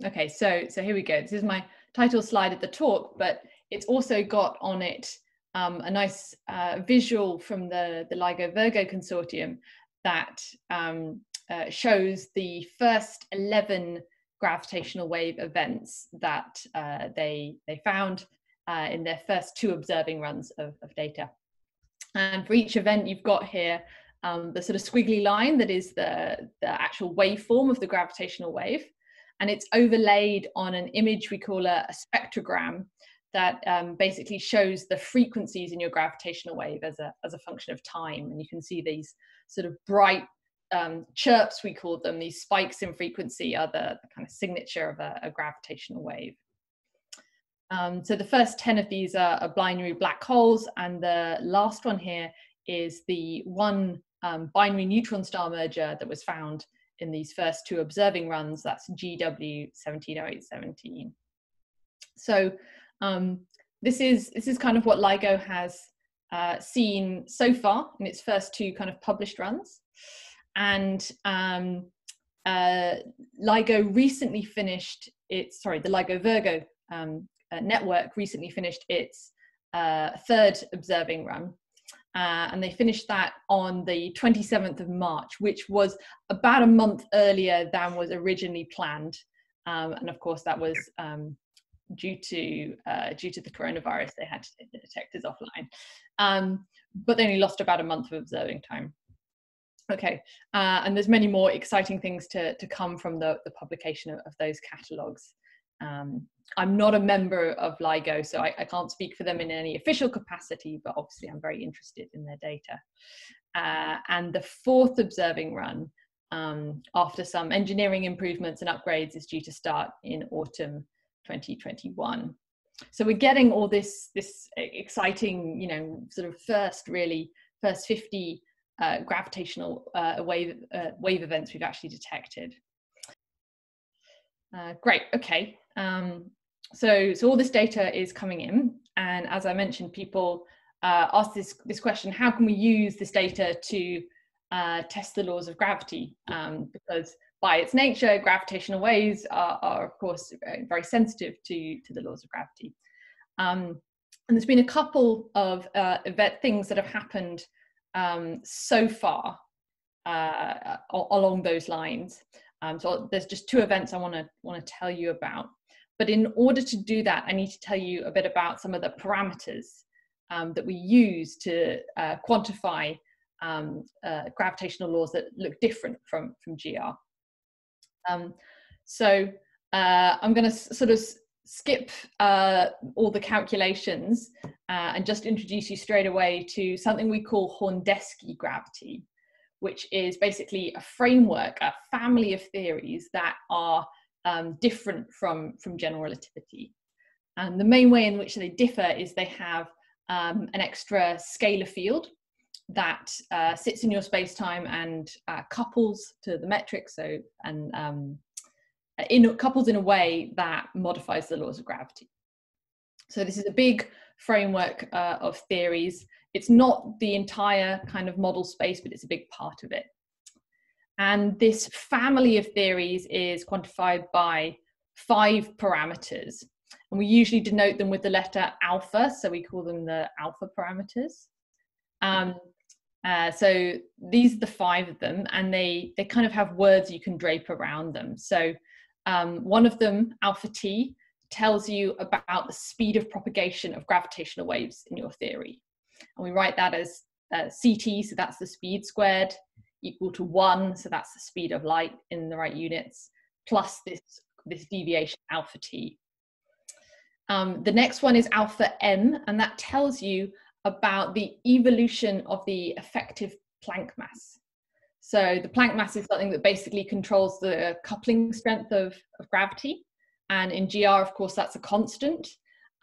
Okay, so here we go. This is my title slide of the talk, but it's also got on it a nice visual from the LIGO Virgo consortium that shows the first 11 gravitational wave events that they found in their first 2 observing runs of data. And for each event, you've got here the sort of squiggly line that is the actual waveform of the gravitational wave. And it's overlaid on an image we call a spectrogram that basically shows the frequencies in your gravitational wave as a function of time. And you can see these sort of bright chirps, we call them. These spikes in frequency are the kind of signature of a gravitational wave. So the first 10 of these are binary black holes, and the last one here is the one binary neutron star merger that was found in these first 2 observing runs. That's GW-170817. So this is kind of what LIGO has seen so far in its first 2 kind of published runs. And LIGO recently finished its, the LIGO Virgo network recently finished its 3rd observing run. And they finished that on the 27th of March, which was about a month earlier than was originally planned. And of course, that was due to the coronavirus. They had to take the detectors offline. But they only lost about a month of observing time. Okay, and there's many more exciting things to come from the publication of those catalogues. I'm not a member of LIGO, so I can't speak for them in any official capacity, but obviously I'm very interested in their data. And the 4th observing run, after some engineering improvements and upgrades, is due to start in autumn 2021. So we're getting all this exciting, sort of first 50 gravitational wave events we've actually detected. Great, okay. So all this data is coming in, and as I mentioned, people ask this question: how can we use this data to test the laws of gravity? Because by its nature, gravitational waves are of course very sensitive to the laws of gravity. And there's been a couple of things that have happened so far along those lines. So there's just 2 events I want to tell you about. But in order to do that, I need to tell you a bit about some of the parameters that we use to quantify gravitational laws that look different from GR. So I'm going to sort of skip all the calculations and just introduce you straight away to something we call Horndeski gravity, which is basically a framework, a family of theories that are different from general relativity. And the main way in which they differ is they have an extra scalar field that sits in your space-time and couples to the metric, couples in a way that modifies the laws of gravity. So this is a big framework of theories. It's not the entire kind of model space, but it's a big part of it. And this family of theories is quantified by 5 parameters. And we usually denote them with the letter alpha, so we call them the alpha parameters. So these are the 5 of them, and they kind of have words you can drape around them. So one of them, alpha t, tells you about the speed of propagation of gravitational waves in your theory. And we write that as ct, so that's the speed squared, equal to 1, so that's the speed of light in the right units, plus this deviation alpha t. The next one is alpha m, and that tells you about the evolution of the effective Planck mass. So the Planck mass is something that basically controls the coupling strength of gravity. And in GR, of course, that's a constant.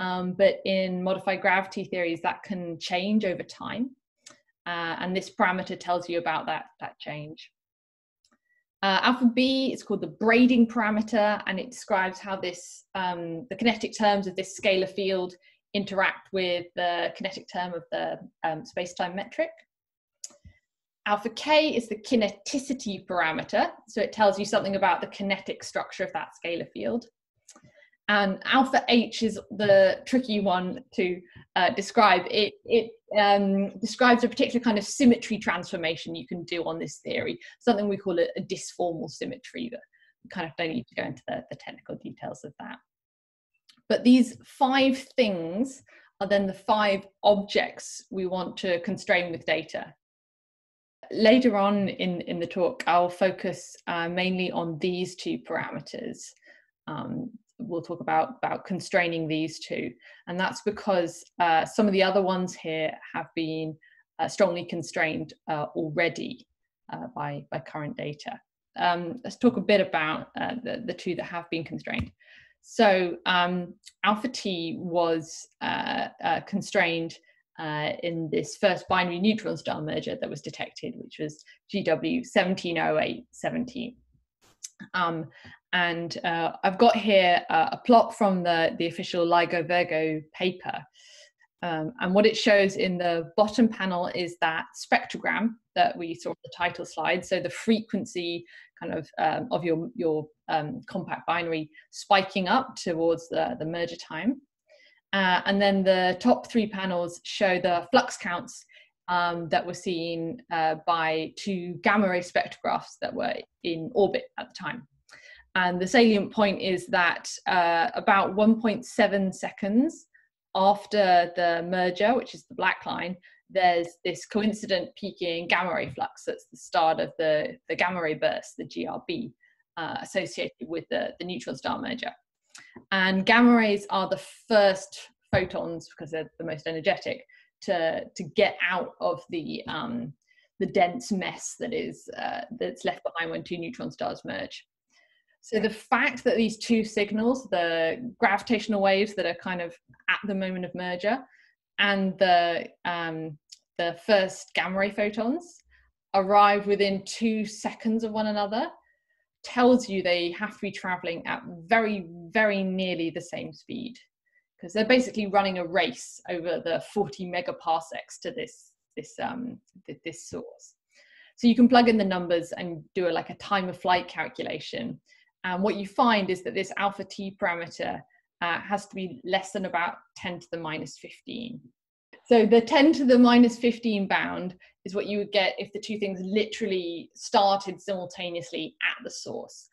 But in modified gravity theories, that can change over time. And this parameter tells you about that change. Alpha b is called the braiding parameter, and it describes how this the kinetic terms of this scalar field interact with the kinetic term of the space-time metric. Alpha K is the kineticity parameter, so it tells you something about the kinetic structure of that scalar field. And alpha H is the tricky one to describe. It describes a particular kind of symmetry transformation you can do on this theory, something we call a disformal symmetry, that we kind of don't need to go into the technical details of that. But these 5 things are then the 5 objects we want to constrain with data. Later on in the talk, I'll focus mainly on these 2 parameters. We'll talk about constraining these 2, and that's because some of the other ones here have been strongly constrained already by current data. Let's talk a bit about the 2 that have been constrained. So alpha T was constrained in this first binary neutron star merger that was detected, which was GW-170817. And I've got here a plot from the official LIGO Virgo paper. And what it shows in the bottom panel is that spectrogram that we saw on the title slide. So the frequency kind of your compact binary spiking up towards the merger time. And then the top 3 panels show the flux counts that were seen by 2 gamma ray spectrographs that were in orbit at the time. And the salient point is that about 1.7 seconds after the merger, which is the black line, there's this coincident peaking gamma ray flux. That's the start of the gamma ray burst, the GRB, associated with the neutron star merger. And gamma rays are the first photons, because they're the most energetic, to get out of the dense mess that is that's left behind when 2 neutron stars merge. So the fact that these 2 signals, the gravitational waves that are kind of at the moment of merger, and the first gamma ray photons arrive within 2 seconds of one another, tells you they have to be traveling at very, very nearly the same speed, because they're basically running a race over the 40 megaparsecs to this source. So you can plug in the numbers and do a time of flight calculation. And what you find is that this alpha T parameter has to be less than about 10 to the minus 15. So the 10 to the minus 15 bound is what you would get if the 2 things literally started simultaneously at the source.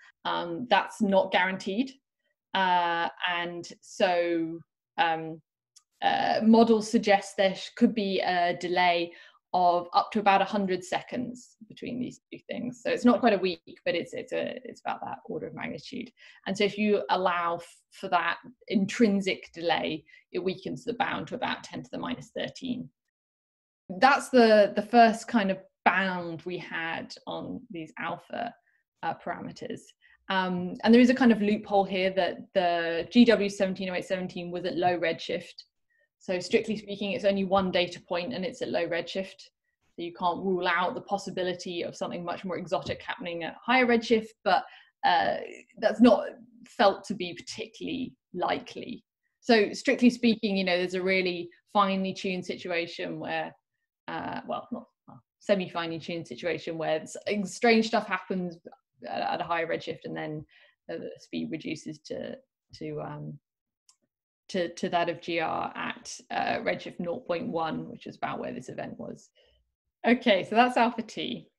That's not guaranteed. And so models suggest there could be a delay of up to about 100 seconds between these 2 things. So it's not quite a week, but it's about that order of magnitude. And so if you allow for that intrinsic delay, it weakens the bound to about 10 to the minus 13. That's the first kind of bound we had on these alpha parameters. And there is a kind of loophole here that the GW-170817 was at low redshift. So strictly speaking, it's only 1 data point and it's at low redshift. So you can't rule out the possibility of something much more exotic happening at higher redshift, but that's not felt to be particularly likely. So strictly speaking, there's a really finely tuned situation where, semi-finely tuned situation where strange stuff happens at a higher redshift, and then the speed reduces to that of GR at redshift 0.1, which is about where this event was. Okay, so that's alpha T.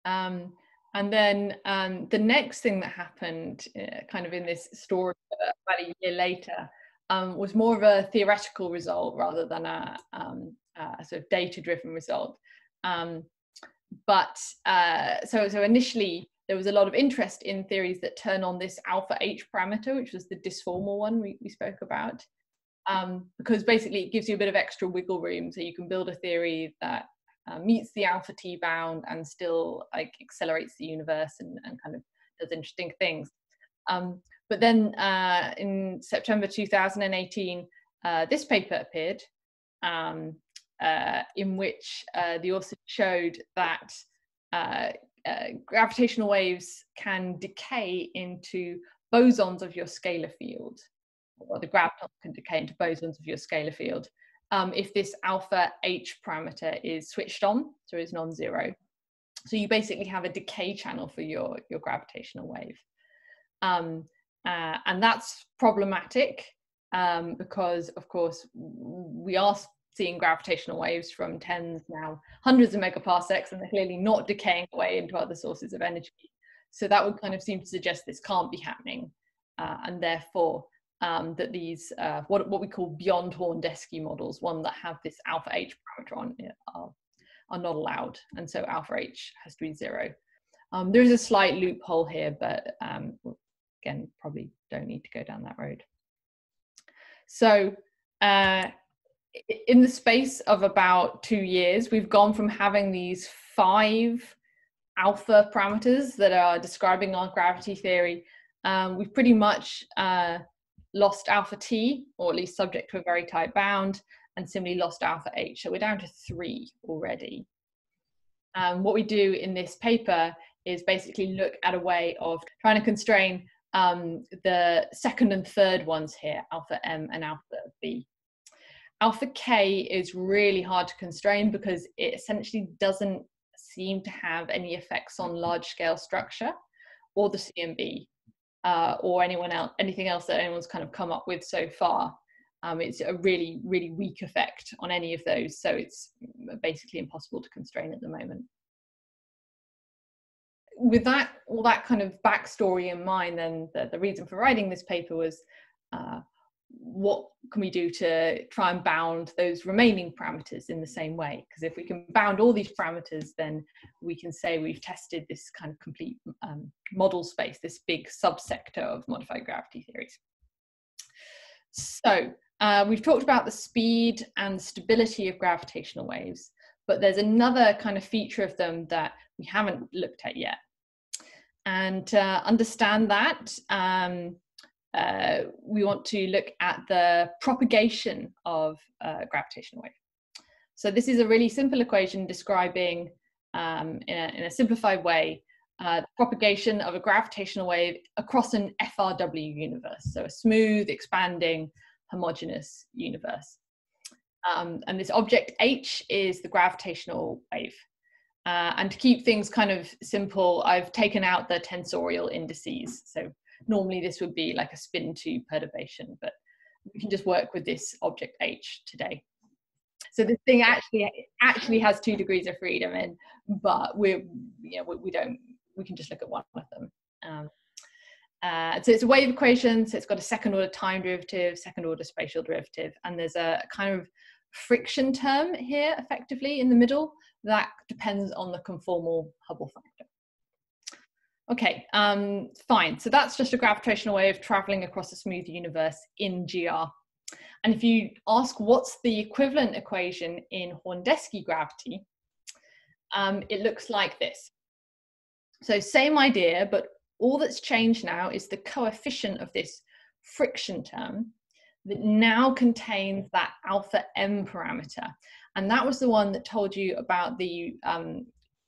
And then the next thing that happened kind of in this story about a year later was more of a theoretical result rather than a sort of data-driven result. So initially, there was a lot of interest in theories that turn on this alpha H parameter, which was the disformal one we spoke about, because basically it gives you a bit of extra wiggle room. So you can build a theory that meets the alpha T bound and still accelerates the universe and kind of does interesting things. But then in September 2018, this paper appeared in which the author showed that gravitational waves can decay into bosons of your scalar field, or the graviton can decay into bosons of your scalar field. if this alpha H parameter is switched on, so is non-zero. So you basically have a decay channel for your gravitational wave. And that's problematic because, of course, we are seeing gravitational waves from tens, now hundreds of megaparsecs, and they're clearly not decaying away into other sources of energy. So that would kind of seem to suggest this can't be happening, and therefore that these, what we call beyond Horndeski models, one that have this alpha H parameter on it, are not allowed, and so alpha H has to be 0. There is a slight loophole here, but again, probably don't need to go down that road. So in the space of about 2 years, we've gone from having these 5 alpha parameters that are describing our gravity theory. We've pretty much lost alpha T, or at least subject to a very tight bound, and similarly lost alpha H. So we're down to 3 already. What we do in this paper is basically look at a way of trying to constrain the second and third ones here, alpha M and alpha B. Alpha K is really hard to constrain because it essentially doesn't seem to have any effects on large-scale structure or the CMB or anything else that anyone's kind of come up with so far. It's a really, really weak effect on any of those, so it's basically impossible to constrain at the moment. With that, all that kind of backstory in mind, then the reason for writing this paper was what can we do to try and bound those remaining parameters in the same way? Because if we can bound all these parameters, then we can say we've tested this kind of complete model space, this big subsector of modified gravity theories. So we've talked about the speed and stability of gravitational waves, but there's another kind of feature of them that we haven't looked at yet. And to understand that, we want to look at the propagation of a gravitational wave. So this is a really simple equation describing, in a simplified way, the propagation of a gravitational wave across an FRW universe, so a smooth, expanding, homogeneous universe. And this object H is the gravitational wave. And to keep things kind of simple, I've taken out the tensorial indices. So normally this would be like a spin 2 perturbation, but we can just work with this object H today. So this thing actually has 2 degrees of freedom in, but we can just look at one of them. So it's a wave equation, so it's got a second order time derivative, second order spatial derivative, and there's a kind of friction term here effectively in the middle that depends on the conformal Hubble factor. Okay, fine. So that's just a gravitational wave traveling across a smooth universe in GR. And if you ask what's the equivalent equation in Horndeski gravity, it looks like this. So same idea, but all that's changed now is the coefficient of this friction term that now contains that alpha M parameter. And that was the one that told you about the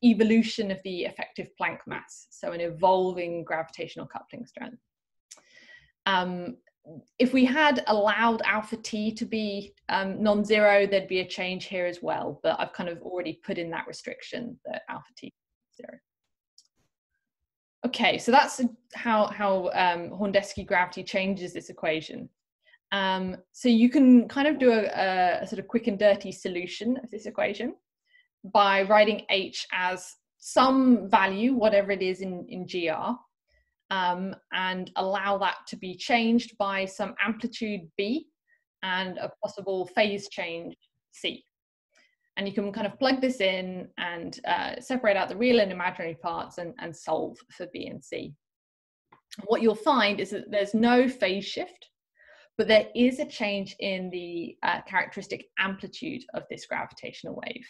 evolution of the effective Planck mass, so an evolving gravitational coupling strength. If we had allowed alpha T to be non-zero, there'd be a change here as well, but I've kind of already put in that restriction that alpha T is 0. Okay, so that's how Horndeski gravity changes this equation. So you can kind of do a sort of quick and dirty solution of this equation by writing H as some value, whatever it is in GR, and allow that to be changed by some amplitude B and a possible phase change C. And you can kind of plug this in and separate out the real and imaginary parts and solve for B and C. What you'll find is that there's no phase shift, but there is a change in the characteristic amplitude of this gravitational wave.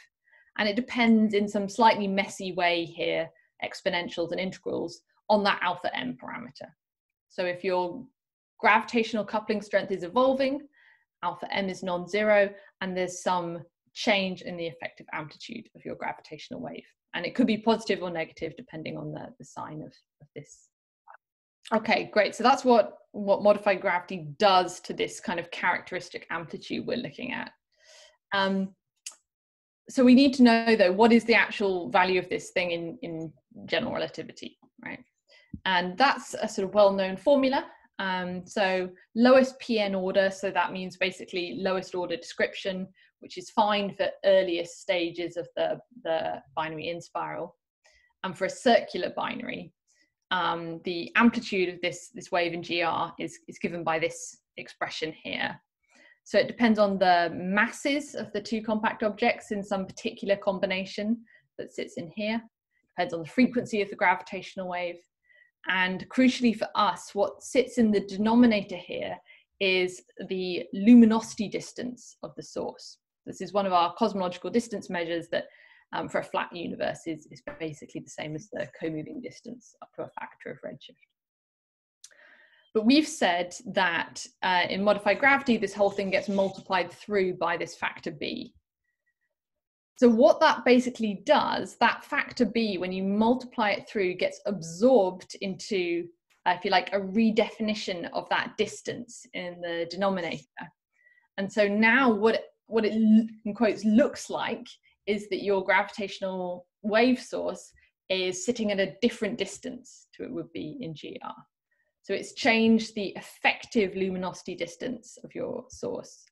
And it depends in some slightly messy way here, exponentials and integrals, on that alpha M parameter. So if your gravitational coupling strength is evolving, alpha M is non-zero, and there's some change in the effective amplitude of your gravitational wave. And it could be positive or negative depending on the sign of this. Okay, great. So that's what modified gravity does to this kind of characteristic amplitude we're looking at. So we need to know, though, what is the actual value of this thing in general relativity, right? And that's a sort of well-known formula. So lowest PN order, so that means basically lowest order description, which is fine for earliest stages of the binary in spiral. And for a circular binary, the amplitude of this wave in GR is given by this expression here. So it depends on the masses of the two compact objects in some particular combination that sits in here. Depends on the frequency of the gravitational wave. And crucially for us, what sits in the denominator here is the luminosity distance of the source. This is one of our cosmological distance measures that for a flat universe is basically the same as the co-moving distance up to a factor of redshift. But we've said that in modified gravity, this whole thing gets multiplied through by this factor B. So what that basically does, that factor B, when you multiply it through, gets absorbed into, if you like, a redefinition of that distance in the denominator. And so now what it in quotes looks like is that your gravitational wave source is sitting at a different distance to it would be in GR. So it's changed the effective luminosity distance of your source.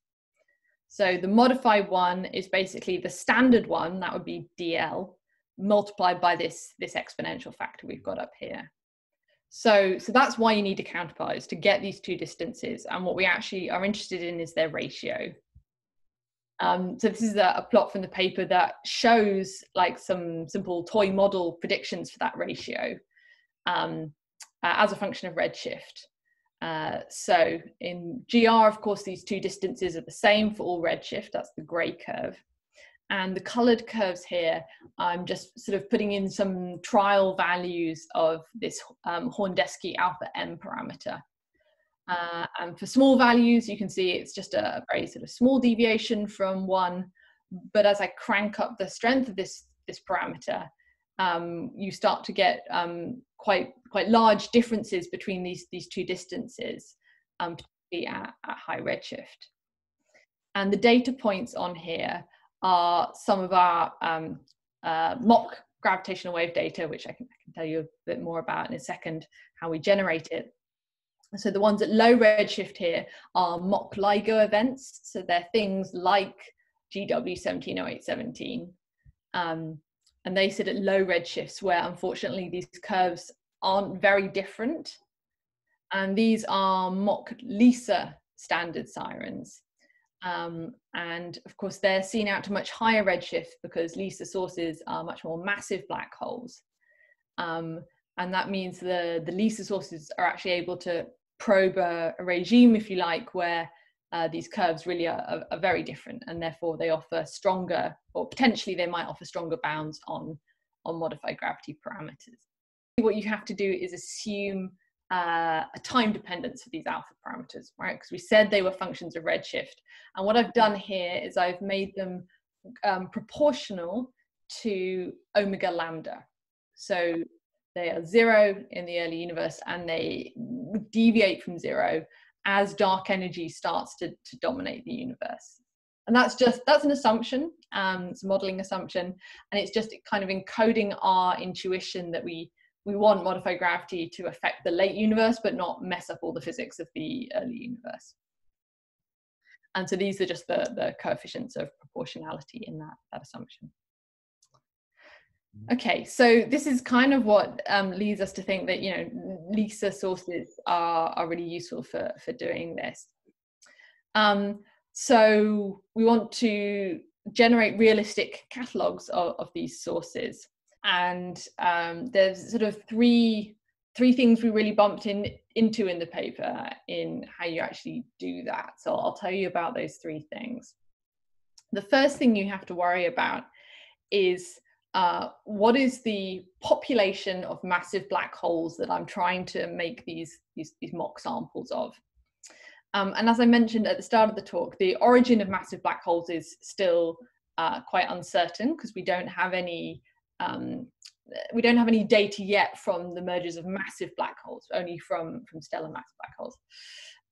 So the modified one is basically the standard one, that would be DL, multiplied by this exponential factor we've got up here. So that's why you need a counterpart, is to get these two distances. And what we actually are interested in is their ratio. So this is a plot from the paper that shows like some simple toy model predictions for that ratio as a function of redshift. So in GR, of course, these two distances are the same for all redshift. That's the gray curve. And the colored curves here, I'm just sort of putting in some trial values of this Horndeski alpha M parameter. And for small values, you can see it's just a very sort of small deviation from 1. But as I crank up the strength of this parameter, you start to get quite large differences between these two distances, particularly at high redshift. And the data points on here are some of our mock gravitational wave data, which I can tell you a bit more about in a second, how we generate it. So the ones at low redshift here are mock LIGO events. So they're things like GW-170817. And they sit at low redshifts where unfortunately these curves aren't very different. And these are mock LISA standard sirens. And of course they're seen out to much higher redshift because LISA sources are much more massive black holes. And that means the LISA sources are actually able to probe a regime, if you like, where these curves really are very different, and therefore they offer stronger, or potentially they might offer stronger bounds on modified gravity parameters. What you have to do is assume a time dependence for these alpha parameters, right? Because we said they were functions of redshift. And what I've done here is I've made them proportional to omega lambda. So they are 0 in the early universe, and they deviate from 0 as dark energy starts to dominate the universe. And that's an assumption, it's a modeling assumption, and it's just kind of encoding our intuition that we want modified gravity to affect the late universe, but not mess up all the physics of the early universe. And so these are just the coefficients of proportionality in that assumption. Okay, so this is kind of what leads us to think that, LISA sources are really useful for doing this. So we want to generate realistic catalogs of these sources. And there's sort of three things we really bumped into in the paper in how you actually do that. So I'll tell you about those 3 things. The first thing you have to worry about is what is the population of massive black holes that I'm trying to make these mock samples of. And as I mentioned at the start of the talk, the origin of massive black holes is still quite uncertain because we don't have any data yet from the mergers of massive black holes, only from stellar mass black holes.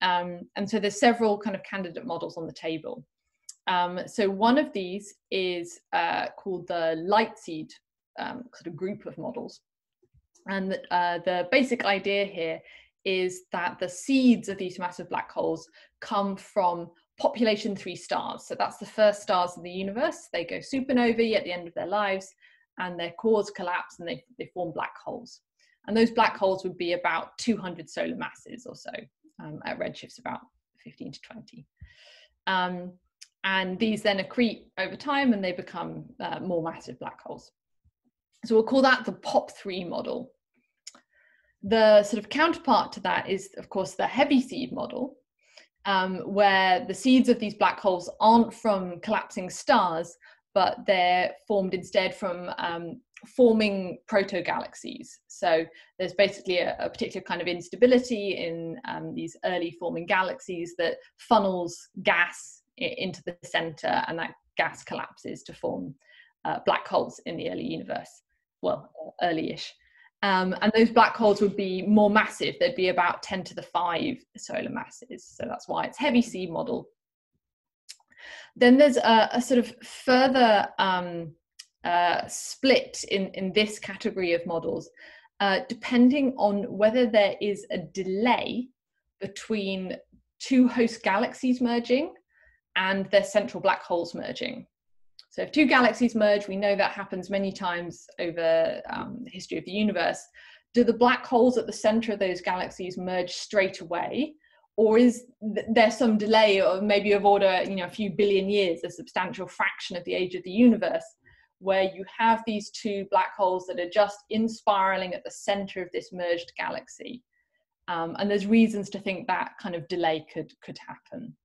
And so there's several kind of candidate models on the table. So one of these is called the light seed sort of group of models. And the basic idea here is that the seeds of these massive black holes come from population 3 stars. So that's the first stars in the universe. They go supernovae at the end of their lives, and their cores collapse and they form black holes. And those black holes would be about 200 solar masses or so, at redshifts about 15 to 20. And these then accrete over time and they become more massive black holes. So we'll call that the POP3 model. The sort of counterpart to that is, of course, the heavy seed model, where the seeds of these black holes aren't from collapsing stars, but they're formed instead from forming proto-galaxies. So there's basically a particular kind of instability in these early forming galaxies that funnels gas into the center, and that gas collapses to form black holes in the early universe, well, early-ish. And those black holes would be more massive. They'd be about 10 to the 5 solar masses. So that's why it's heavy seed model. Then there's a sort of further split in this category of models, depending on whether there is a delay between 2 host galaxies merging and their central black holes merging. So if 2 galaxies merge, we know that happens many times over the history of the universe. Do the black holes at the center of those galaxies merge straight away? Or is there some delay, or maybe of order, a few billion years, a substantial fraction of the age of the universe, where you have these 2 black holes that are just spiraling at the center of this merged galaxy? And there's reasons to think that kind of delay could happen.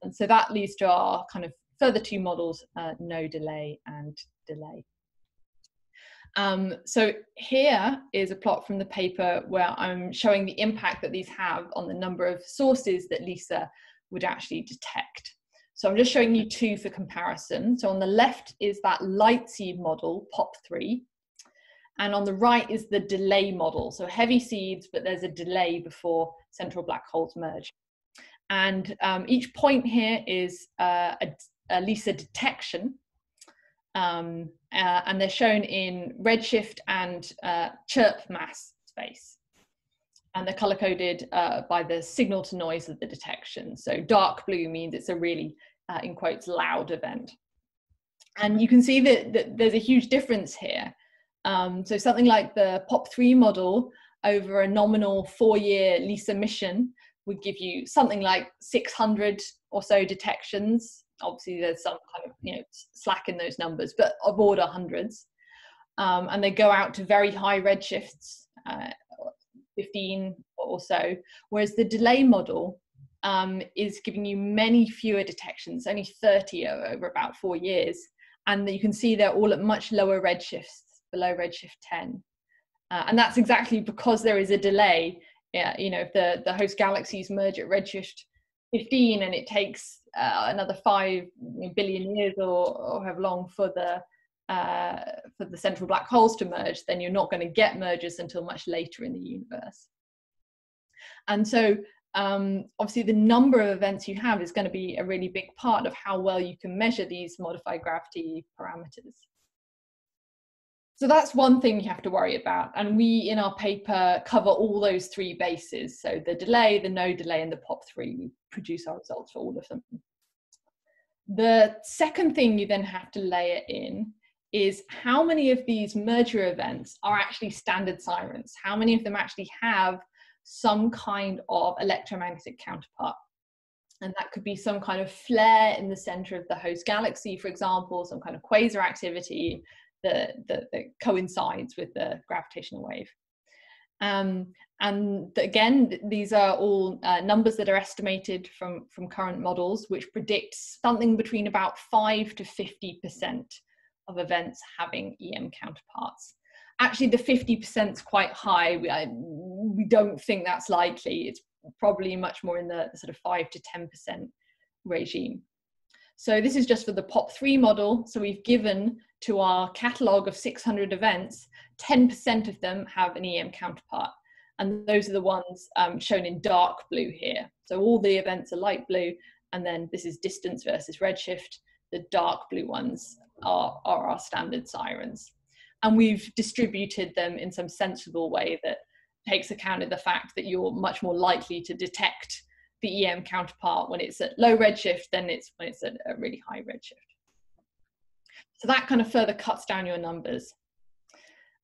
And so that leads to our kind of further 2 models, no delay and delay. So here is a plot from the paper where I'm showing the impact that these have on the number of sources that LISA would actually detect. So I'm just showing you 2 for comparison. So on the left is that light seed model, POP3, and on the right is the delay model. So heavy seeds, but there's a delay before central black holes merge. And each point here is a LISA detection, and they're shown in redshift and chirp mass space, and they're color coded by the signal to noise of the detection. So dark blue means it's a really, in quotes, loud event. And you can see that there's a huge difference here. So something like the POP3 model over a nominal 4-year LISA mission would give you something like 600 or so detections. Obviously there's some kind of slack in those numbers, but of order hundreds. And they go out to very high redshifts, 15 or so, whereas the delay model is giving you many fewer detections, only 30 over about 4 years. And you can see they're all at much lower redshifts, below redshift 10. And that's exactly because there is a delay. If the host galaxies merge at redshift 15 and it takes another 5 billion years or however long for the central black holes to merge, then you're not going to get mergers until much later in the universe. And so obviously the number of events you have is going to be a really big part of how well you can measure these modified gravity parameters. So that's one thing you have to worry about. And we, in our paper, cover all those 3 bases. So the delay, the no delay, and the POP3. We produce our results for all of them. The second thing you then have to layer in is how many of these merger events are actually standard sirens? How many of them actually have some kind of electromagnetic counterpart? And that could be some kind of flare in the center of the host galaxy, for example, some kind of quasar activity that coincides with the gravitational wave. And again, these are all numbers that are estimated from current models, which predict something between about 5 to 50% of events having EM counterparts. Actually, the 50% is quite high. We don't think that's likely. It's probably much more in the sort of 5 to 10% regime. So this is just for the POP3 model. So we've given to our catalogue of 600 events, 10% of them have an EM counterpart. And those are the ones shown in dark blue here. So all the events are light blue, and then this is distance versus redshift. The dark blue ones are our standard sirens. And we've distributed them in some sensible way that takes account of the fact that you're much more likely to detect the EM counterpart when it's at low redshift than when it's at a really high redshift. So that kind of further cuts down your numbers.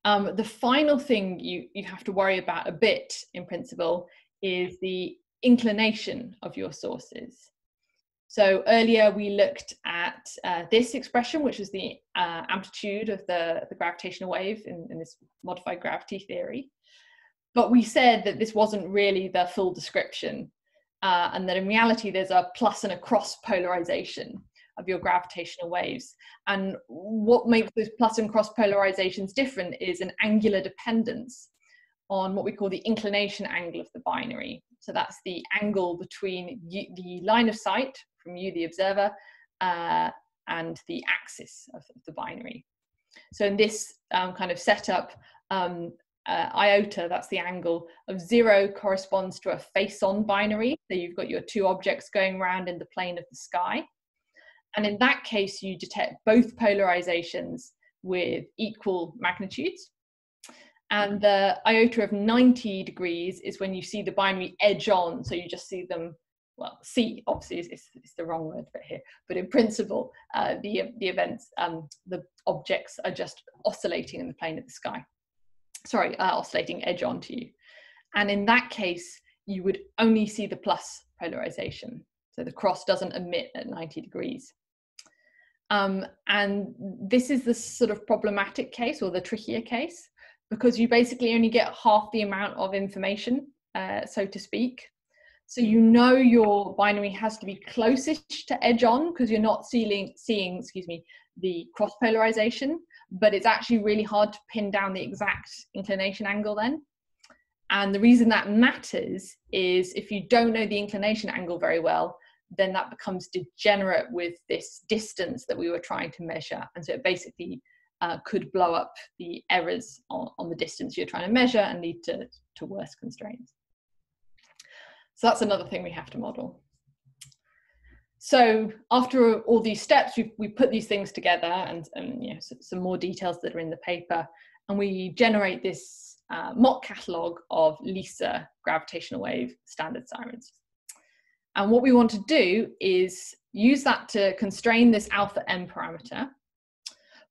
The final thing you have to worry about a bit in principle is the inclination of your sources. So earlier we looked at this expression, which is the amplitude of the gravitational wave in this modified gravity theory. But we said that this wasn't really the full description, and that in reality there's a plus and a cross polarization of your gravitational waves. And what makes those plus and cross polarizations different is an angular dependence on what we call the inclination angle of the binary. So that's the angle between the line of sight from you, the observer, and the axis of the binary. So in this kind of setup, iota, that's the angle of 0, corresponds to a face-on binary. So you've got your two objects going around in the plane of the sky. And in that case, you detect both polarizations with equal magnitudes. And the iota of 90 degrees is when you see the binary edge on. So you just see them, well, see, obviously it's the wrong word for here, but in principle, the events, the objects are just oscillating in the plane of the sky. Sorry, oscillating edge on to you. And in that case, you would only see the plus polarization. So the cross doesn't emit at 90 degrees. And this is the sort of problematic case, or the trickier case, because you basically only get half the amount of information, so to speak. So you know your binary has to be closest to edge on because you're not seeing the cross polarization, but it's actually really hard to pin down the exact inclination angle then. And the reason that matters is if you don't know the inclination angle very well, then that becomes degenerate with this distance that we were trying to measure. And so it basically could blow up the errors on the distance you're trying to measure and lead to worse constraints. So that's another thing we have to model. So after all these steps, we put these things together and you know, some more details that are in the paper, and we generate this mock catalog of LISA gravitational wave standard sirens. And what we want to do is use that to constrain this alpha m parameter,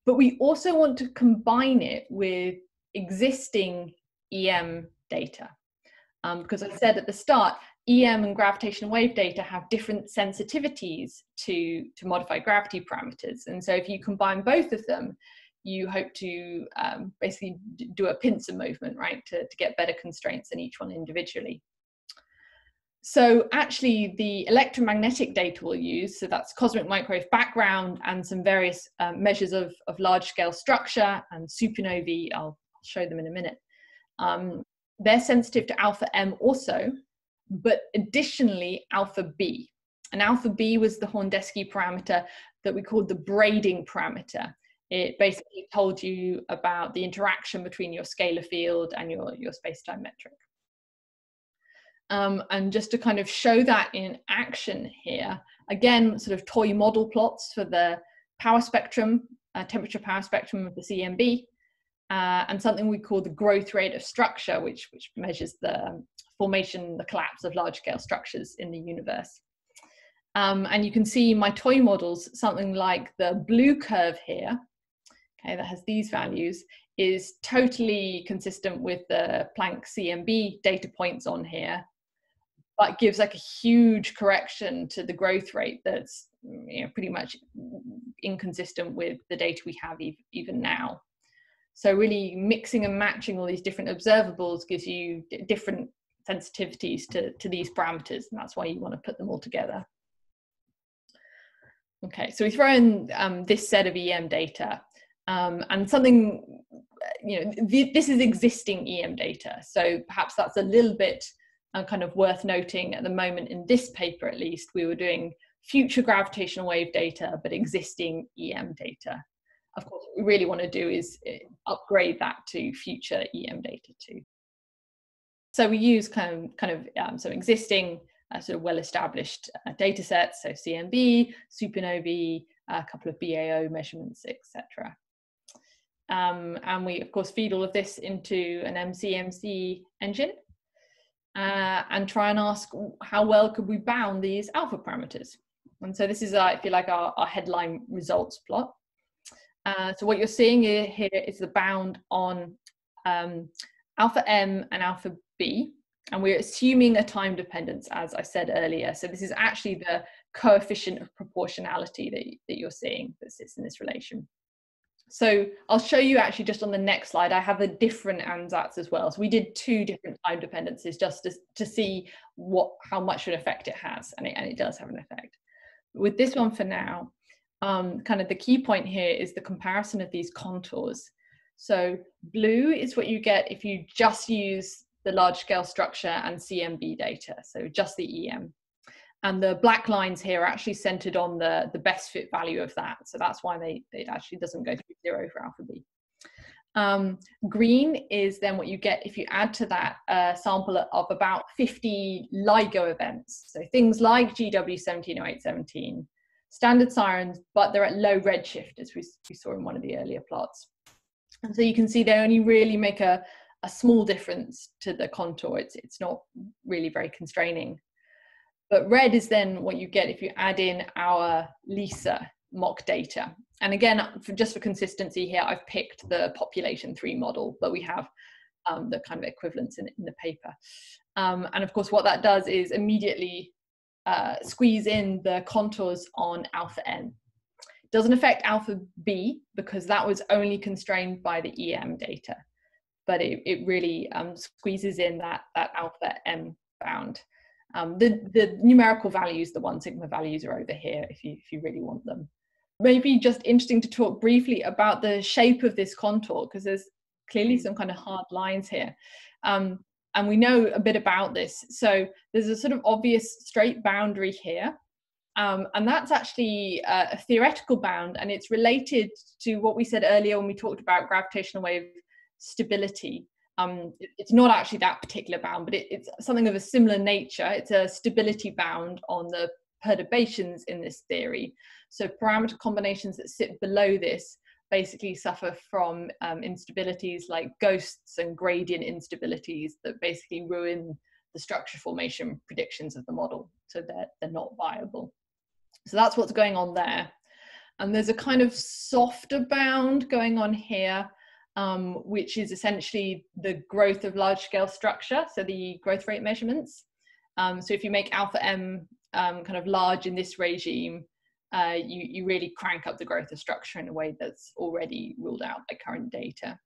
but we also want to combine it with existing EM data. Because I said at the start, EM and gravitational wave data have different sensitivities to modified gravity parameters. And so if you combine both of them, you hope to basically do a pincer movement, right, to get better constraints than each one individually. So actually the electromagnetic data we'll use, so that's cosmic microwave background and some various measures of large scale structure and supernovae, I'll show them in a minute. They're sensitive to alpha m also, but additionally alpha b. And alpha b was the Horndeski parameter that we called the braiding parameter. It basically told you about the interaction between your scalar field and your space-time metric. And just to kind of show that in action here, again, sort of toy model plots for the power spectrum, temperature power spectrum of the CMB, and something we call the growth rate of structure, which measures the formation, the collapse of large-scale structures in the universe. And you can see my toy models, something like the blue curve here, okay, that has these values, is totally consistent with the Planck CMB data points on here, but gives like a huge correction to the growth rate that's, you know, pretty much inconsistent with the data we have even now. So really mixing and matching all these different observables gives you different sensitivities to these parameters, and that's why you want to put them all together. Okay, so we throw in this set of EM data, and something, you know, this is existing EM data, so perhaps that's a little bit kind of worth noting at the moment. In this paper, at least, we were doing future gravitational wave data, but existing EM data. Of course, what we really want to do is upgrade that to future EM data too. So we use kind of some existing sort of well-established data sets, so CMB, Supernovae, a couple of BAO measurements, etc. And we, of course, feed all of this into an MCMC engine and try and ask how well could we bound these alpha parameters. And so this is, if you like, our headline results plot. So what you're seeing here is the bound on alpha M and alpha B, and we're assuming a time dependence, as I said earlier. So this is actually the coefficient of proportionality that you're seeing that sits in this relation. So I'll show you actually just on the next slide. I have a different ansatz as well. So we did 2 different time dependencies just to see how much of an effect it has, and it does have an effect. With this one for now, kind of the key point here is the comparison of these contours. So blue is what you get if you just use the large scale structure and CMB data, so just the EM. And the black lines here are actually centered on the best fit value of that. So that's why it actually doesn't go through 0 for alpha B. Green is then what you get if you add to that a sample of about 50 LIGO events. So things like GW-170817, standard sirens, but they're at low redshift, as we saw in one of the earlier plots. And so you can see they only really make a small difference to the contour. It's not really very constraining. But red is then what you get if you add in our LISA mock data. And again, just for consistency here, I've picked the population 3 model, but we have the kind of equivalents in the paper. And of course, what that does is immediately squeeze in the contours on alpha N. Doesn't affect alpha B because that was only constrained by the EM data, but it really squeezes in that alpha M bound. The numerical values, the 1 sigma values, are over here if you really want them. Maybe just interesting to talk briefly about the shape of this contour, because there's clearly some kind of hard lines here. And we know a bit about this. So there's a sort of obvious straight boundary here. And that's actually a theoretical bound, and it's related to what we said earlier when we talked about gravitational wave stability. It's not actually that particular bound, but it's something of a similar nature. It's a stability bound on the perturbations in this theory. So parameter combinations that sit below this basically suffer from instabilities like ghosts and gradient instabilities that basically ruin the structure formation predictions of the model. So they're not viable. So that's what's going on there. And there's a kind of softer bound going on here, which is essentially the growth of large scale structure, so the growth rate measurements. So if you make alpha M kind of large in this regime, you really crank up the growth of structure in a way that's already ruled out by current data.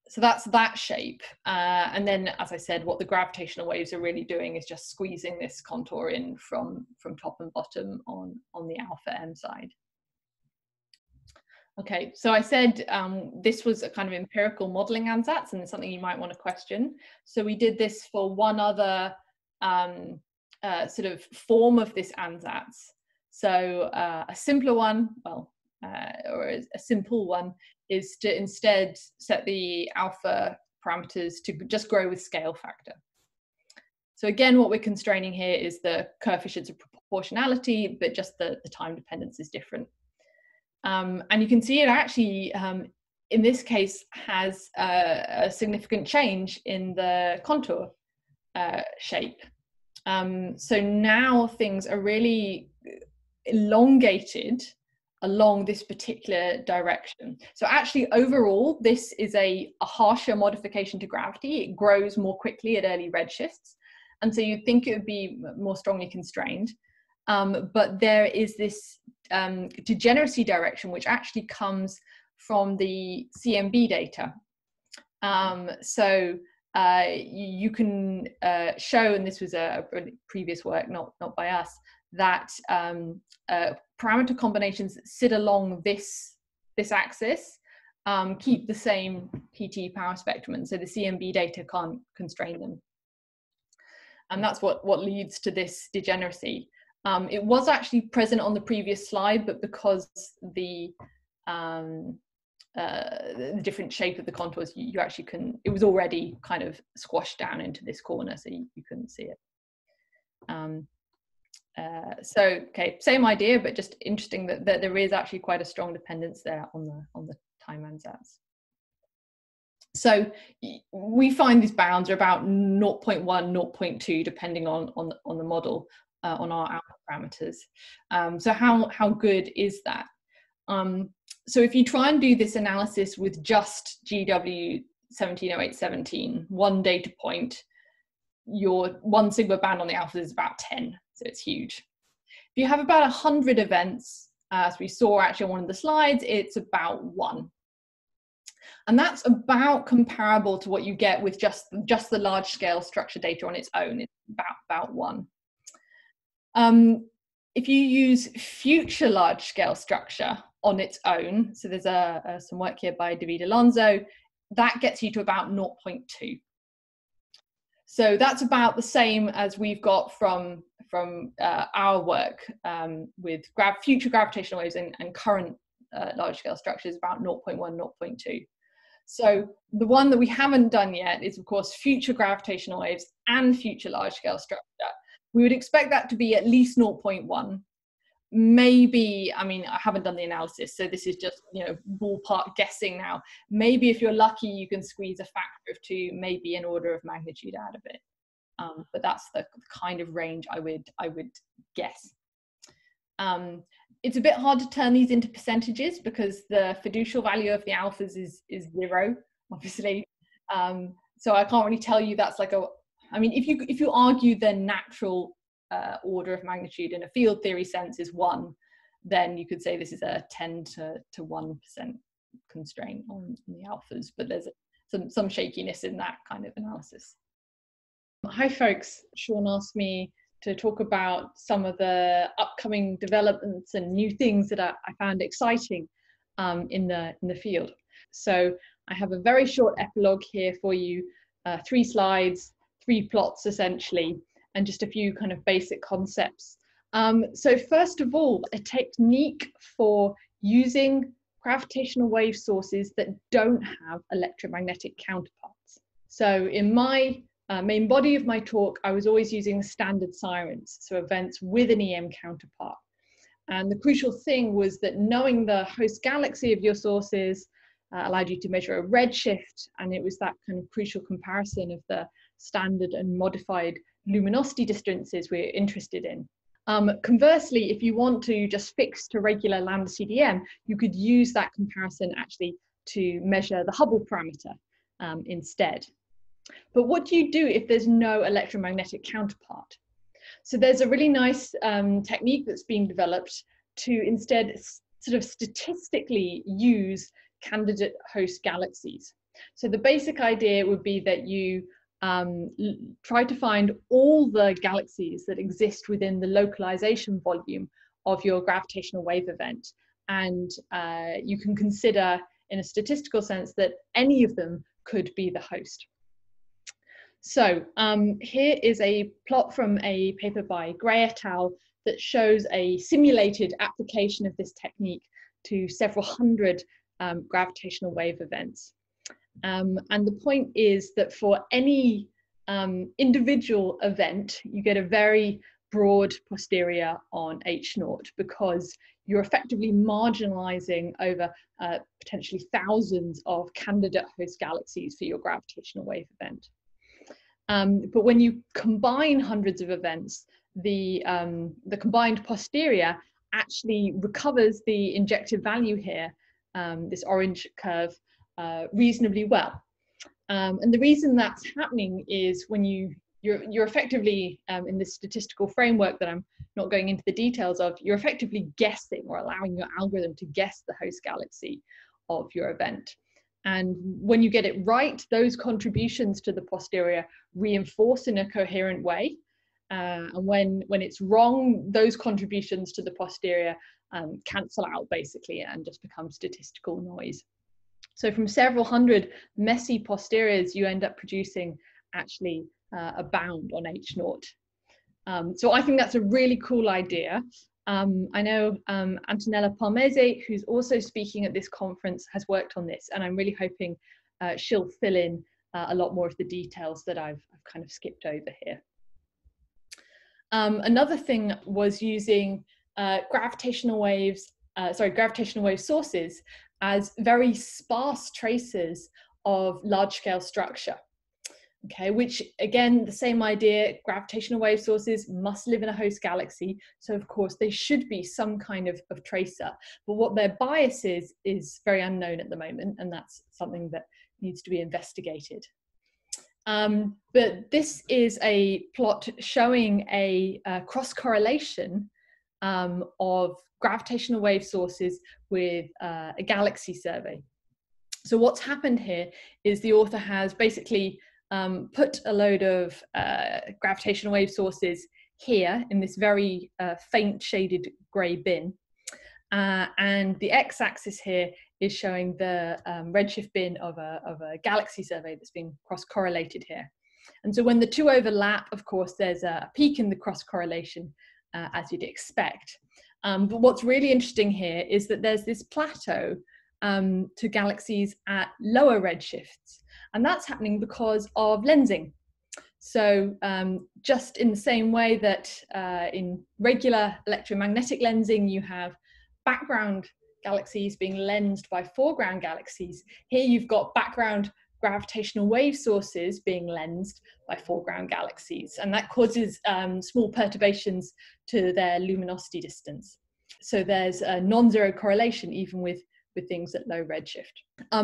So that's that shape. And then, as I said, what the gravitational waves are really doing is just squeezing this contour in from top and bottom on the alpha M side. Okay, so I said this was a kind of empirical modeling ansatz, and it's something you might want to question. So we did this for one other sort of form of this ansatz. So a simpler one, well, or a simple one, is to instead set the alpha parameters to just grow with scale factor. So again, what we're constraining here is the coefficients of proportionality, but just the time dependence is different. And you can see it actually, in this case, has a significant change in the contour shape. So now things are really elongated along this particular direction. So actually, overall, this is a harsher modification to gravity. It grows more quickly at early redshifts. And so you'd think it would be more strongly constrained. But there is this degeneracy direction, which actually comes from the CMB data. So you can show, and this was a previous work, not by us, that parameter combinations that sit along this axis keep the same PT power spectrum, and so the CMB data can't constrain them. And that's what leads to this degeneracy. It was actually present on the previous slide, but because the different shape of the contours, you actually couldn't, it was already kind of squashed down into this corner, so you couldn't see it. So, okay, same idea, but just interesting that there is actually quite a strong dependence there on the time ansatz. So we find these bounds are about 0.1, 0.2, depending on the model, on our output parameters. So how good is that? So if you try and do this analysis with just GW-170817, one data point, your 1 sigma band on the alpha is about 10, so it's huge. If you have about 100 events, as we saw actually on one of the slides, it's about 1. And that's about comparable to what you get with just the large scale structure data on its own. It's about 1. If you use future large scale structure on its own, so there's some work here by David Alonso, that gets you to about 0.2. So that's about the same as we've got from our work with future gravitational waves and current large scale structures, about 0.1, 0.2. So the one that we haven't done yet is, of course, future gravitational waves and future large scale structure. We would expect that to be at least 0.1. Maybe, I mean, I haven't done the analysis, so this is just, you know, ballpark guessing now. Maybe if you're lucky, you can squeeze a factor of 2, maybe an order of magnitude out of it. But that's the kind of range I would guess. It's a bit hard to turn these into percentages because the fiducial value of the alphas is 0, obviously. So I can't really tell you that's like I mean, if you argue the natural order of magnitude in a field theory sense is 1, then you could say this is a 10 to 1% constraint on the alphas, but there's some shakiness in that kind of analysis. Hi folks, Sean asked me to talk about some of the upcoming developments and new things that I found exciting in the field. So I have a very short epilogue here for you, 3 slides, 3 plots essentially, and just a few kind of basic concepts. So first of all, a technique for using gravitational wave sources that don't have electromagnetic counterparts. So in my main body of my talk, I was always using standard sirens, so events with an EM counterpart. And the crucial thing was that knowing the host galaxy of your sources allowed you to measure a redshift, and it was that kind of crucial comparison of the standard and modified luminosity distances we're interested in. Conversely, if you want to just fix to regular lambda CDM, you could use that comparison actually to measure the Hubble parameter instead. But what do you do if there's no electromagnetic counterpart? So there's a really nice technique that's being developed to instead sort of statistically use candidate host galaxies. So the basic idea would be that you try to find all the galaxies that exist within the localization volume of your gravitational wave event. And you can consider in a statistical sense that any of them could be the host. So here is a plot from a paper by Gray et al. That shows a simulated application of this technique to several hundred gravitational wave events. And the point is that for any individual event, you get a very broad posterior on H0 because you're effectively marginalizing over potentially thousands of candidate host galaxies for your gravitational wave event. But when you combine hundreds of events, the combined posterior actually recovers the injective value here, this orange curve, reasonably well. And the reason that's happening is when you're effectively, in this statistical framework that I'm not going into the details of, you're effectively guessing or allowing your algorithm to guess the host galaxy of your event. And when you get it right, those contributions to the posterior reinforce in a coherent way. And when it's wrong, those contributions to the posterior cancel out basically and just become statistical noise. So from several hundred messy posteriors, you end up producing actually a bound on H0. So I think that's a really cool idea. I know Antonella Palmese, who's also speaking at this conference, has worked on this, and I'm really hoping she'll fill in a lot more of the details that I've kind of skipped over here. Another thing was using gravitational wave sources as very sparse traces of large-scale structure. Okay, which again, the same idea, gravitational wave sources must live in a host galaxy. So of course they should be some kind of tracer, but what their bias is very unknown at the moment. And that's something that needs to be investigated. But this is a plot showing a cross-correlation of gravitational wave sources with a galaxy survey. So what's happened here is the author has basically put a load of gravitational wave sources here in this very faint shaded grey bin. And the x-axis here is showing the redshift bin of a galaxy survey that's been cross-correlated here. And so when the two overlap, of course, there's a peak in the cross-correlation, as you'd expect. But what's really interesting here is that there's this plateau to galaxies at lower redshifts. And that's happening because of lensing. So just in the same way that in regular electromagnetic lensing, you have background galaxies being lensed by foreground galaxies, here you've got background gravitational wave sources being lensed by foreground galaxies. And that causes small perturbations to their luminosity distance. So there's a non-zero correlation even with things at low redshift.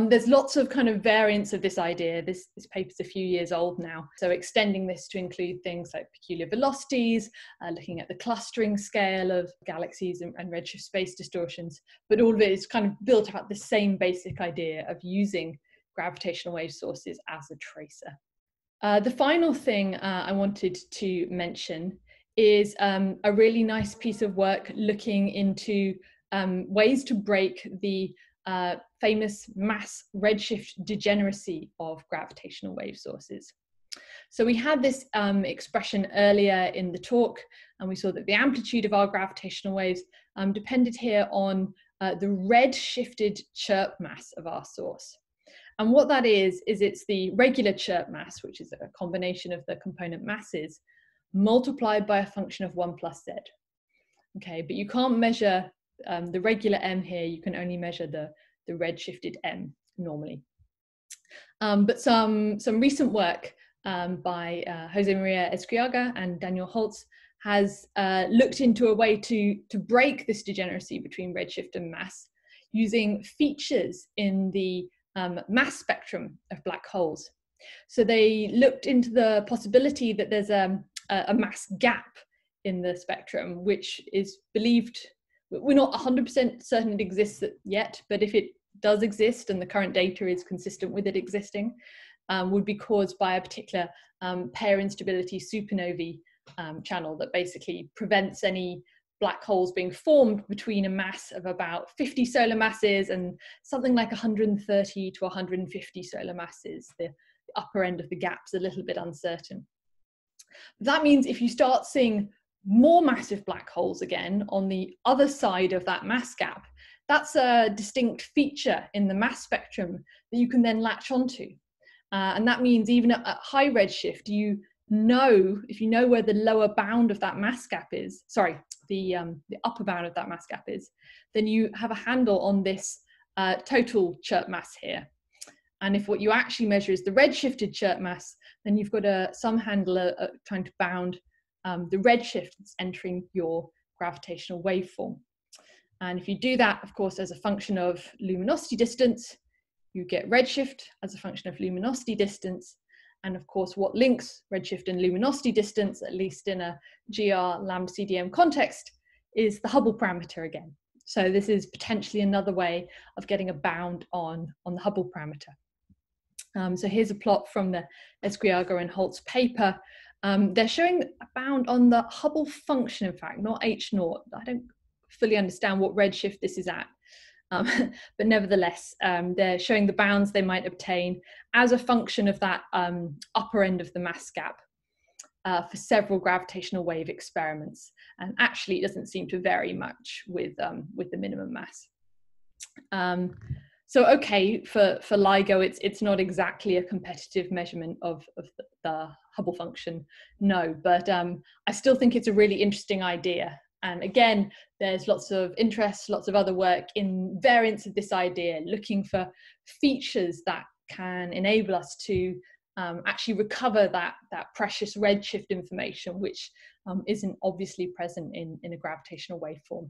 There's lots of kind of variants of this idea. This paper's a few years old now. So extending this to include things like peculiar velocities, looking at the clustering scale of galaxies and redshift space distortions. But all of it is kind of built out the same basic idea of using gravitational wave sources as a tracer. The final thing I wanted to mention is a really nice piece of work looking into ways to break the famous mass-redshift degeneracy of gravitational wave sources. So we had this expression earlier in the talk, and we saw that the amplitude of our gravitational waves depended here on the red-shifted chirp mass of our source. And what that is it's the regular chirp mass, which is a combination of the component masses, multiplied by a function of 1 plus z. Okay, but you can't measure the regular m here, you can only measure the redshifted m normally. But some recent work by Jose Maria Escriaga and Daniel Holtz has looked into a way to break this degeneracy between redshift and mass using features in the mass spectrum of black holes. So they looked into the possibility that there's a mass gap in the spectrum, which is believed, we're not 100% certain it exists yet, but if it does exist and the current data is consistent with it existing, would be caused by a particular pair-instability supernovae channel that basically prevents any black holes being formed between a mass of about 50 solar masses and something like 130 to 150 solar masses. The upper end of the gap's a little bit uncertain. That means if you start seeing more massive black holes again on the other side of that mass gap, that's a distinct feature in the mass spectrum that you can then latch onto. And that means even at high redshift, if you know where the lower bound of that mass gap is, sorry, the upper bound of that mass gap is, then you have a handle on this total chirp mass here. And if what you actually measure is the redshifted chirp mass, then you've got some handle trying to bound the redshift that's entering your gravitational waveform. And if you do that, of course, as a function of luminosity distance, you get redshift as a function of luminosity distance. And of course, what links redshift and luminosity distance, at least in a GR lambda CDM context, is the Hubble parameter again. So this is potentially another way of getting a bound on the Hubble parameter. So here's a plot from the Escriaga and Holtz paper. They're showing a bound on the Hubble function, in fact, not H0. I don't fully understand what redshift this is at. But nevertheless, they're showing the bounds they might obtain as a function of that upper end of the mass gap for several gravitational wave experiments. And actually, it doesn't seem to vary much with the minimum mass. So okay, for LIGO, it's not exactly a competitive measurement of the Hubble function, no, but I still think it's a really interesting idea. And again, there's lots of interest, lots of other work in variants of this idea, looking for features that can enable us to actually recover that precious redshift information, which isn't obviously present in a gravitational waveform.